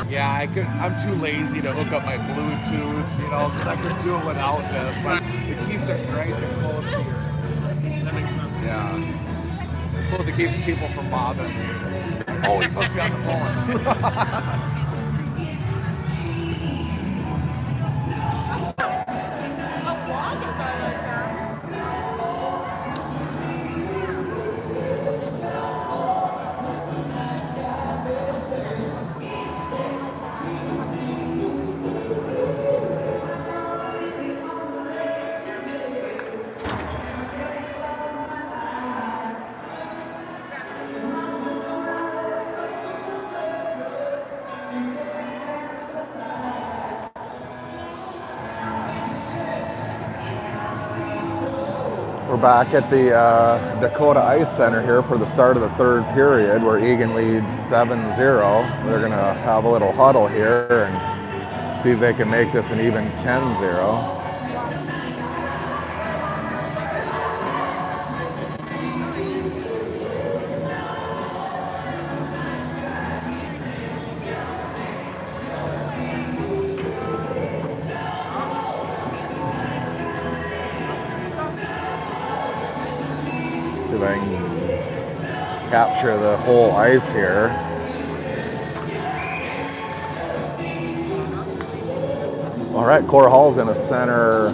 Yeah, I'm too lazy to hook up my Bluetooth, you know, because I could do it without this. But it keeps it nice and close to your. That makes sense. Yeah. Plus, it keeps people from bothering me. Oh, he must be on the phone. We're back at the Dakota Ice Center here for the start of the third period where Eagan leads 7-0. They're going to have a little huddle here and see if they can make this an even 10-0. See if I can capture the whole ice here. All right, Cora Hall's in a center.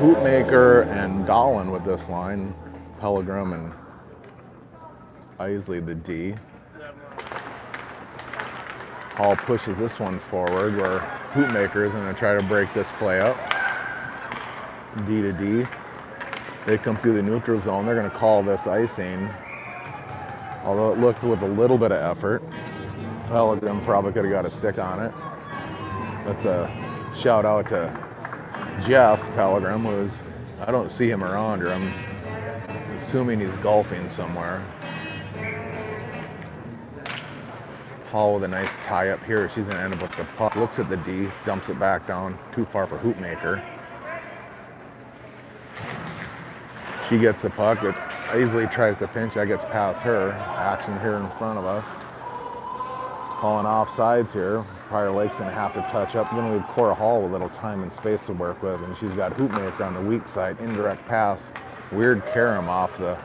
Hoopmaker and Dolan with this line. Pellegrim and Isley the D. Hall pushes this one forward where Hoopmaker is going to try to break this play up. D to D. They come through the neutral zone. They're going to call this icing. Although it looked with a little bit of effort. Pellegrim probably could have got a stick on it. That's a shout out to Jeff Pellegrim, who's, I don't see him around here. I'm assuming he's golfing somewhere. Hall with a nice tie up here. She's going to end up with the puck. Looks at the D, dumps it back down. Too far for Hoopmaker. She gets the puck. It easily tries to pinch. That gets past her. Action here in front of us. Calling offsides here. Prior Lake's going to have to touch up. Going to leave Cora Hall with a little time and space to work with. And she's got Hoopmaker on the weak side. Indirect pass. Weird carom off the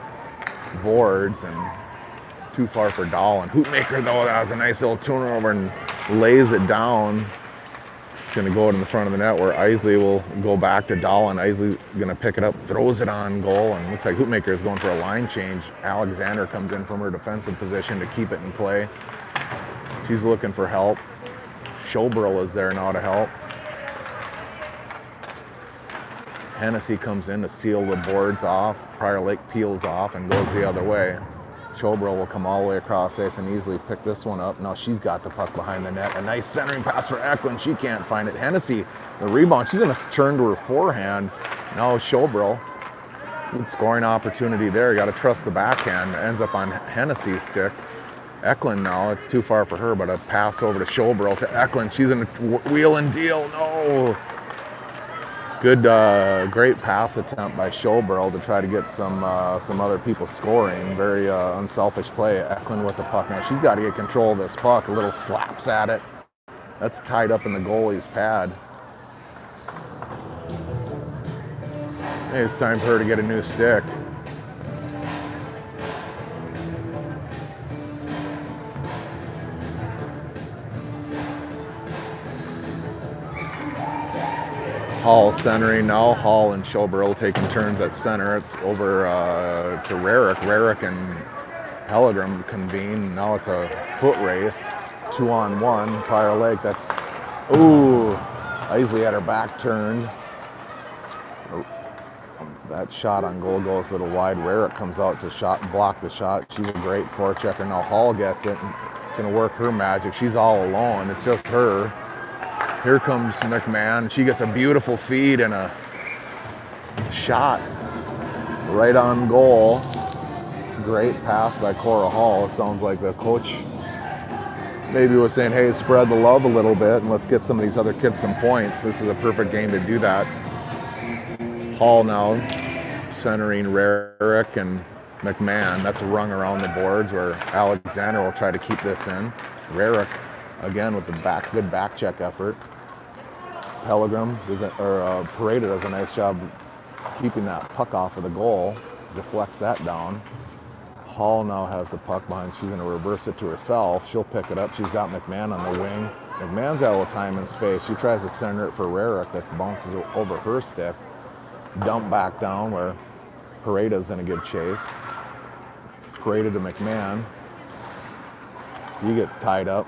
boards and too far for Dolan. Hoopmaker, though, that was a nice little turnover and lays it down. It's going to go in the front of the net where Isley will go back to Dolan. Isley's going to pick it up, throws it on goal, and looks like Hoopmaker is going for a line change. Alexander comes in from her defensive position to keep it in play. She's looking for help. Schoberl is there now to help. Hennessy comes in to seal the boards off. Prior Lake peels off and goes the other way. Schoberl will come all the way across ice and easily pick this one up. Now she's got the puck behind the net. A nice centering pass for Eklund. She can't find it. Hennessy, the rebound. She's going to turn to her forehand. Now Schoberl. Good scoring opportunity there. Got to trust the backhand. Ends up on Hennessy's stick. Eklund now. It's too far for her, but a pass over to Schoberl to Eklund. She's in a wheel and deal. No. Good, great pass attempt by Schoberl to try to get some other people scoring. Very unselfish play. Eklund with the puck now. She's got to get control of this puck. A little slaps at it. That's tied up in the goalie's pad. Hey, it's time for her to get a new stick. Hall centering now. Hall and Schoberl taking turns at center. It's over to Rarick. Rarick and Pellegrim convene. Now it's a foot race. 2-on-1. Prior Lake. That's, ooh. Isley had her back turned. That shot on goal goes a little wide. Rarick comes out to block the shot. She's a great forechecker. Now Hall gets it. It's going to work her magic. She's all alone. It's just her. Here comes McMahon. She gets a beautiful feed and a shot right on goal. Great pass by Cora Hall. It sounds like the coach maybe was saying, hey, spread the love a little bit and let's get some of these other kids some points. This is a perfect game to do that. Hall now centering Rarick and McMahon. That's rung around the boards where Alexander will try to keep this in. Rarick Again with the good back check effort. Pareda does a nice job keeping that puck off of the goal, deflects that down. Hall now has the puck behind. She's going to reverse it to herself. She'll pick it up. She's got McMahon on the wing. McMahon's got a little time and space. She tries to center it for Rarick that bounces over her stick. Dump back down where Pareda's in a good chase. Pareda to McMahon. He gets tied up.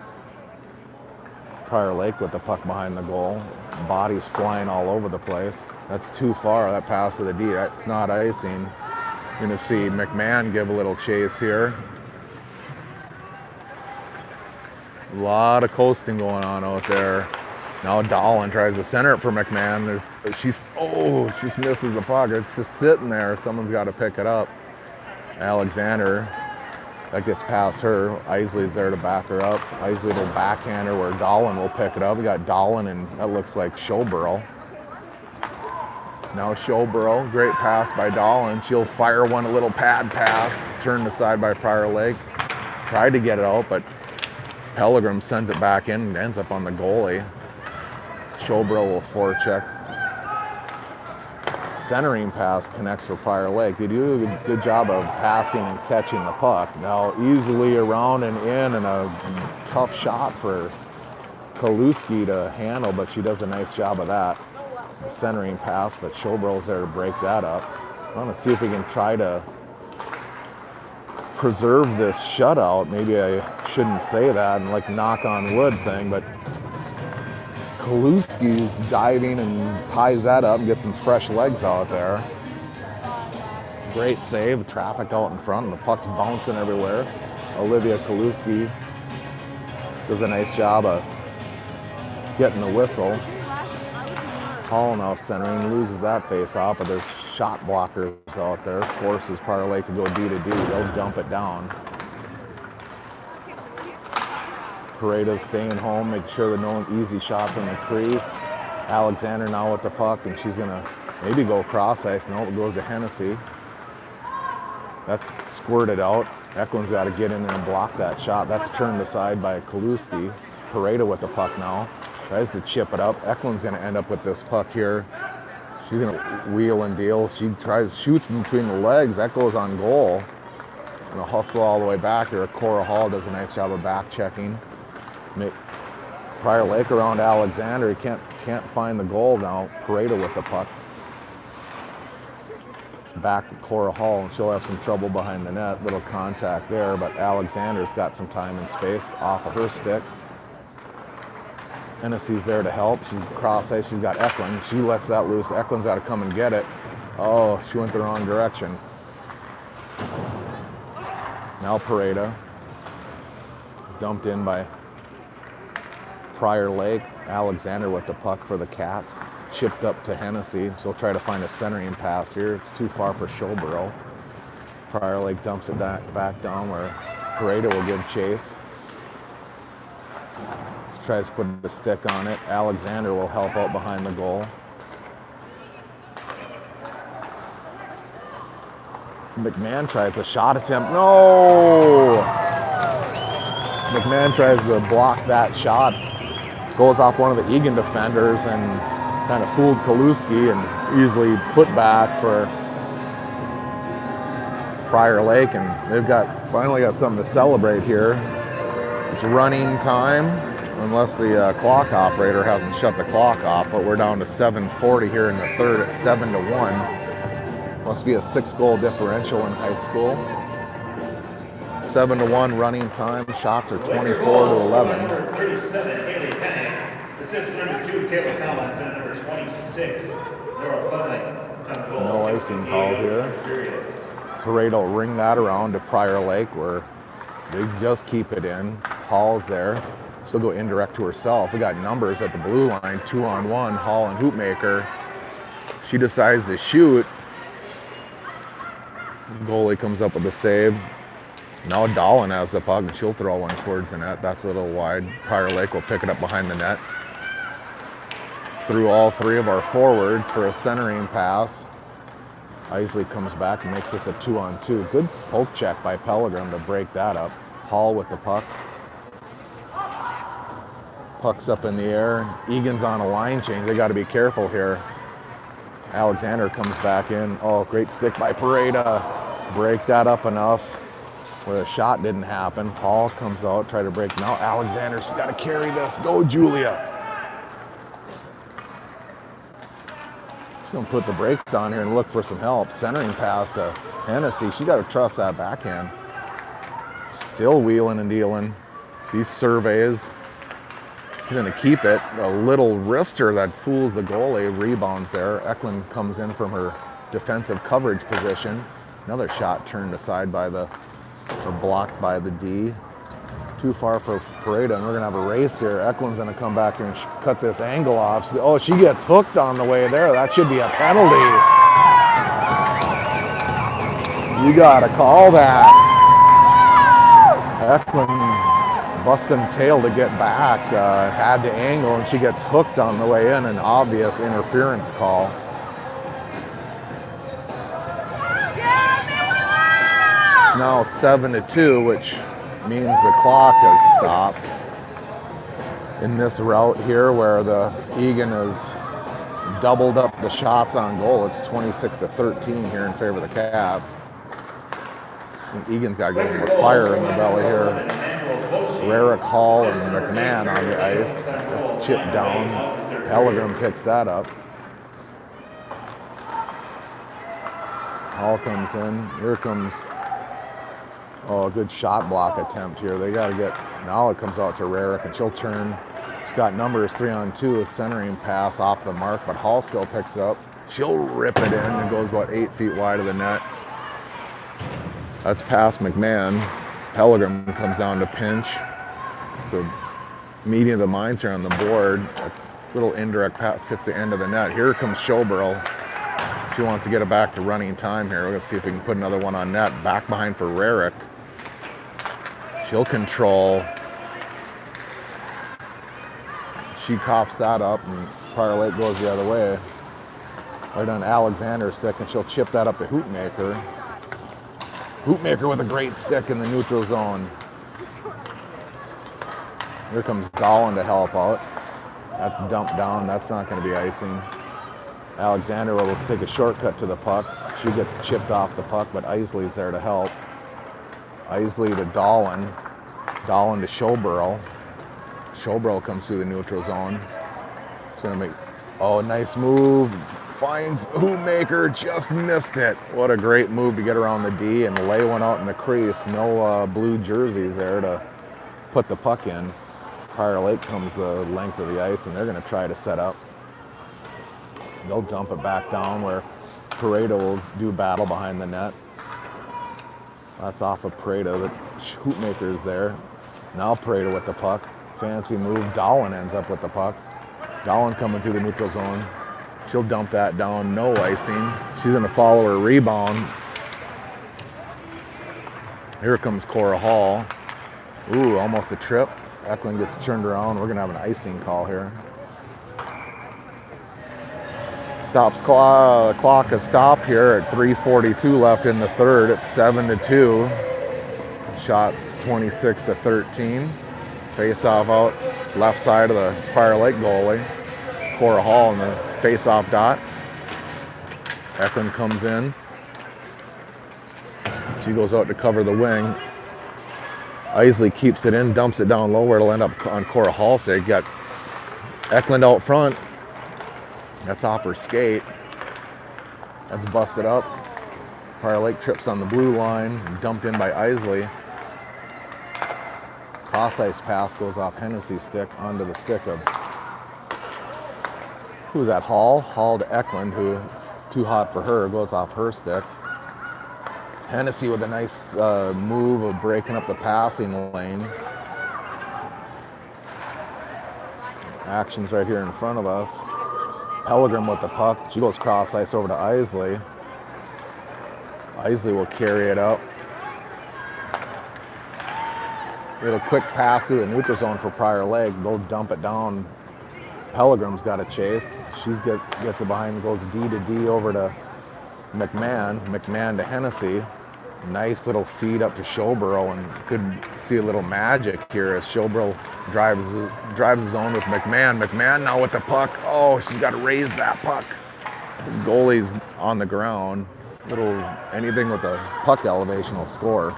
Prior Lake with the puck behind the goal. Bodies flying all over the place. That's too far, that pass to the D. That's not icing. You're going to see McMahon give a little chase here. A lot of coasting going on out there. Now Dolan tries to center it for McMahon. She misses the puck. It's just sitting there. Someone's got to pick it up. Alexander, that gets past her. Isley's there to back her up. Isley will backhand her where Dolan will pick it up. We got Dolan and that looks like Showborough. Now Showborough, great pass by Dolan. She'll fire one, a little pad pass, turned aside by Prior Lake. Tried to get it out, but Pellegrim sends it back in and ends up on the goalie. Showborough will forecheck. Centering pass connects for Prior Lake. They do a good job of passing and catching the puck. Now easily around and in, and a tough shot for Kaluski to handle, but she does a nice job of that. The centering pass, but Showborough's there to break that up. I want to see if we can try to preserve this shutout. Maybe I shouldn't say that and like knock on wood thing, but Kaluski's diving and ties that up and gets some fresh legs out there. Great save, traffic out in front, and the puck's bouncing everywhere. Olivia Kaluski does a nice job of getting the whistle. Hall now centering, loses that face off, but there's shot blockers out there. Forces Prior Lake to go D to D. They'll dump it down. Pareda's staying home, making sure that no easy shots on the crease. Alexander now with the puck, and she's gonna maybe go cross ice. No, it goes to Hennessy. That's squirted out. Eklund's got to get in there and block that shot. That's turned aside by Kaluski. Pareda with the puck now. Tries to chip it up. Eklund's going to end up with this puck here. She's going to wheel and deal. She shoots between the legs. That goes on goal. Going to hustle all the way back here. Cora Hall does a nice job of back checking. Prior Lake around Alexander. He can't find the goal now. Pareda with the puck. Back with Cora Hall, and she'll have some trouble behind the net. Little contact there, but Alexander's got some time and space off of her stick. Hennessy's there to help. She's cross ice. She's got Eklund. She lets that loose. Eklund's got to come and get it. Oh, she went the wrong direction. Now Pareda. Dumped in by Prior Lake. Alexander with the puck for the Cats. Chipped up to Hennessy. She'll try to find a centering pass here. It's too far for Showborough. Prior Lake dumps it back down where Pareda will give chase. Tries to put a stick on it. Alexander will help out behind the goal. McMahon tries the shot attempt. No! McMahon tries to block that shot. Goes off one of the Eagan defenders and kind of fooled Kaluski and easily put back for Prior Lake. And they've finally got something to celebrate here. It's running time. Unless the clock operator hasn't shut the clock off, but we're down to 7:40 here in the third at 7-1. Must be a 6-goal differential in high school. 7-1 running time. Shots are 24-11. Number 37, Haley Penning. Assistant number 2, Kayla Collins, and number 26, Laura Putney. No icing called here. Parade will ring that around to Prior Lake where they just keep it in. Hall's there. She'll go indirect to herself. We got numbers at the blue line, 2-on-1, Hall and Hoopmaker. She decides to shoot. Goalie comes up with a save. Now Dolan has the puck and she'll throw one towards the net. That's a little wide. Prior Lake will pick it up behind the net. Through all three of our forwards for a centering pass. Isley comes back and makes this a 2-on-2. Good poke check by Pellegrim to break that up. Hall with the puck. Puck's up in the air. Eagan's on a line change. They got to be careful here. Alexander comes back in. Oh, great stick by Pareda. Break that up enough where the shot didn't happen. Hall comes out, try to break. Now Alexander's got to carry this. Go, Julia. She's going to put the brakes on here and look for some help. Centering pass to Hennessy. She got to trust that backhand. Still wheeling and dealing. These surveys. She's going to keep it. A little wrister that fools the goalie. Rebounds there. Eklund comes in from her defensive coverage position. Another shot turned aside by the, or blocked by the D. Too far for Pareda, and we're going to have a race here. Eklund's going to come back here and cut this angle off. Oh, she gets hooked on the way there. That should be a penalty. You got to call that. Eklund busting tail to get back, had the angle, and she gets hooked on the way in, an obvious interference call. It's now 7-2, which means the clock has stopped. In this route here where the Eagan has doubled up the shots on goal, it's 26-13 here in favor of the Cats. And Eagan's got to go with fire in the belly here. Rarick, Hall, and McMahon on the ice. It's chipped down. Pellegrin picks that up. Hall comes in. Here comes, oh, a good shot block attempt here. They got to get, now it comes out to Rarick, and she'll turn. She's got numbers 3-on-2, a centering pass off the mark, but Hall still picks it up. She'll rip it in and goes about 8 feet wide of the net. That's past McMahon. Pellegrin comes down to pinch. So meeting of the minds here on the board. That's a little indirect pass, hits the end of the net. Here comes Schoberl. She wants to get it back to running time here. We're going to see if we can put another one on net. Back behind for Rarick. She'll control. She coughs that up, and Prior Lake goes the other way. Right on Alexander's stick, and she'll chip that up to Hoopmaker. Hoopmaker with a great stick in the neutral zone. Here comes Gollin to help out. That's dumped down. That's not going to be icing. Alexander will take a shortcut to the puck. She gets chipped off the puck, but Isley's there to help. Isley to Dolan. Dolan to Schoberl. Schoberl comes through the neutral zone. She's going to make, oh, nice move. Finds Hoopmaker, just missed it. What a great move to get around the D and lay one out in the crease. No blue jerseys there to put the puck in. Prior Lake comes the length of the ice, and they're going to try to set up. They'll dump it back down where Pareda will do battle behind the net. That's off of Pareda. The Hoopmaker's there. Now Pareda with the puck. Fancy move. Dolan ends up with the puck. Dolan coming through the neutral zone. She'll dump that down, no icing. She's going to follow her rebound. Here comes Cora Hall. Ooh, almost a trip. Eklund gets turned around. We're going to have an icing call here. Stops clock. The clock has stopped here at 3:42 left in the third. It's 7-2. Shots 26-13. Face-off out left side of the Prior Lake goalie. Cora Hall in the face-off dot. Eklund comes in. She goes out to cover the wing. Isley keeps it in, dumps it down low where it'll end up on Cora Hall. So you got Eklund out front. That's off her skate. That's busted up. Prior Lake trips on the blue line, dumped in by Isley. Cross ice pass goes off Hennessy's stick onto the stick of, who's that? Hall? Hall to Eklund, who it's too hot for her, goes off her stick. Hennessy with a nice move of breaking up the passing lane. Action's right here in front of us. Pellegrin with the puck. She goes cross ice over to Isley. Isley will carry it up. We have a quick pass through the neutral zone for Prior Lake. They'll dump it down. Pellegrin's got a chase. She gets it behind, goes D to D over to McMahon. McMahon to Hennessy. Nice little feed up to Showboro, and could see a little magic here as Showboro drives his zone with McMahon. McMahon now with the puck. Oh, she's got to raise that puck. His goalie's on the ground. Anything with a puck elevation will score.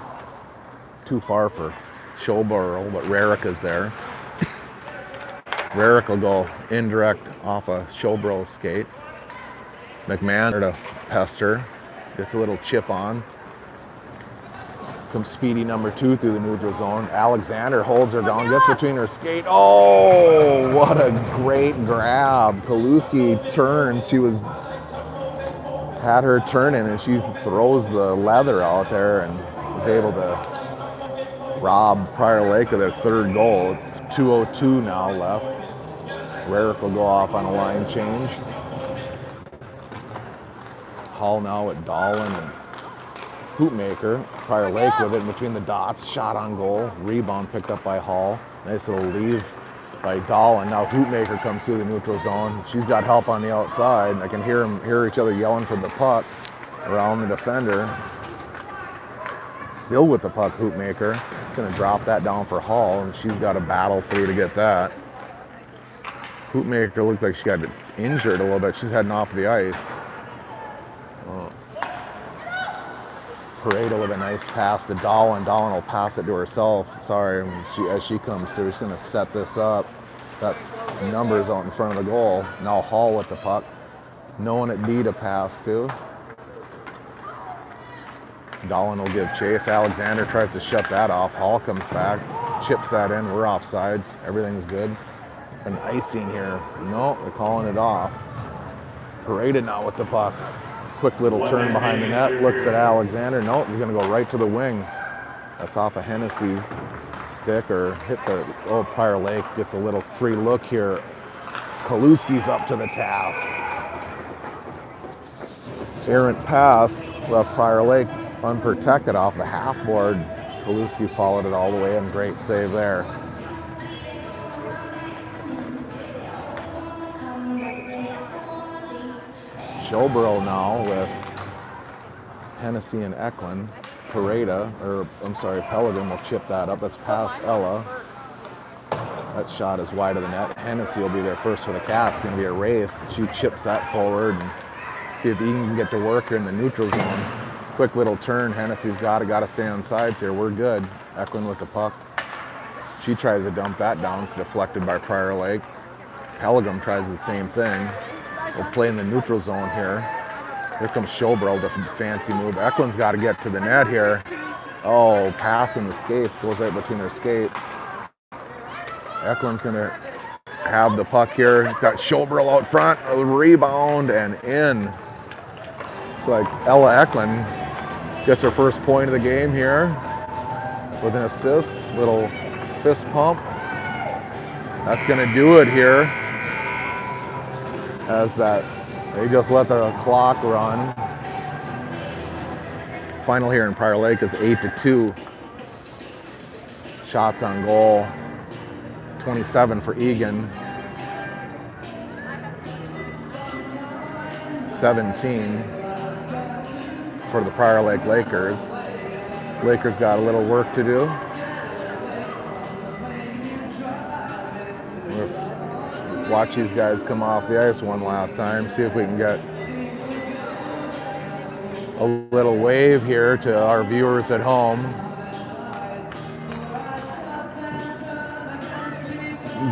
Too far for Showboro, but Rarica's there. Rarica will go indirect off a Showboro skate. McMahon there to pester. Gets a little chip on. Comes speedy number 2 through the neutral zone. Alexander holds her down, gets between her skate. Oh, what a great grab. Kaluski turns. She had her turning, and she throws the leather out there and was able to rob Prior Lake of their 3rd goal. It's 2:02 now left. Rarick will go off on a line change. Hall now at Dolan and Hoopmaker. Prior Lake with it in between the dots. Shot on goal. Rebound picked up by Hall. Nice little leave by Dolan. Now Hoopmaker comes through the neutral zone. She's got help on the outside. I can hear each other yelling for the puck around the defender. Still with the puck, Hoopmaker. She's going to drop that down for Hall, and she's got a battle through to get that. Hoopmaker looked like she got injured a little bit. She's heading off the ice. Pareda with a nice pass to Dolan. Dolan will pass it to herself. Sorry, as she comes through, she's going to set this up. Got numbers out in front of the goal. Now Hall with the puck. Knowing it D to pass to. Dolan will give chase. Alexander tries to shut that off. Hall comes back, chips that in. We're offsides. Everything's good. An icing here. No, they're calling it off. Pareda now with the puck. Quick little turn behind the net, looks at Alexander. Nope, he's going to go right to the wing. That's off of Hennessy's stick, or hit the, Prior Lake gets a little free look here. Kaluski's up to the task. Errant pass, left Prior Lake unprotected off the half board. Kaluski followed it all the way in, great save there. Showboro now with Hennessy and Eklund. Pelican will chip that up. That's past Ella. That shot is wide of the net. Hennessy will be there first for the Cats. It's going to be a race. She chips that forward and see if Eagan can get to work here in the neutral zone. Quick little turn. Hennessy's got to stay on sides here. We're good. Eklund with the puck. She tries to dump that down. It's deflected by Prior Lake. Pellegrim tries the same thing. We'll play in the neutral zone here. Here comes Showboro, the fancy move. Eklund's got to get to the net here. Oh, passing the skates, goes right between her skates. Eklund's going to have the puck here. He's got Showboro out front, a rebound, and in. It's like Ella Eklund gets her first point of the game here with an assist, little fist pump. That's going to do it here. As they just let the clock run. Final here in Prior Lake is 8-2. Shots on goal, 27 for Eagan, 17 for the Prior Lake Lakers. Lakers got a little work to do. Let's watch these guys come off the ice one last time, see if we can get a little wave here to our viewers at home.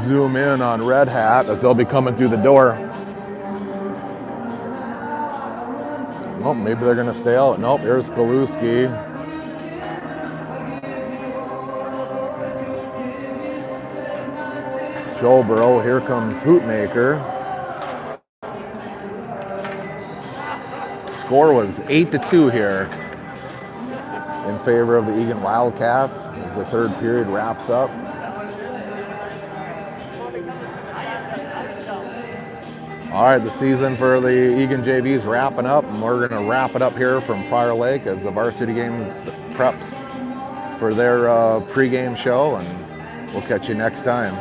Zoom in on Red Hat as they'll be coming through the door. Oh, maybe they're going to stay out. Nope, here's Kaluski. Showboro, here comes Hoopmaker. Score was 8-2 here in favor of the Eagan Wildcats as the third period wraps up. All right, the season for the Eagan JV is wrapping up, and we're going to wrap it up here from Prior Lake as the varsity games preps for their pregame show, and we'll catch you next time.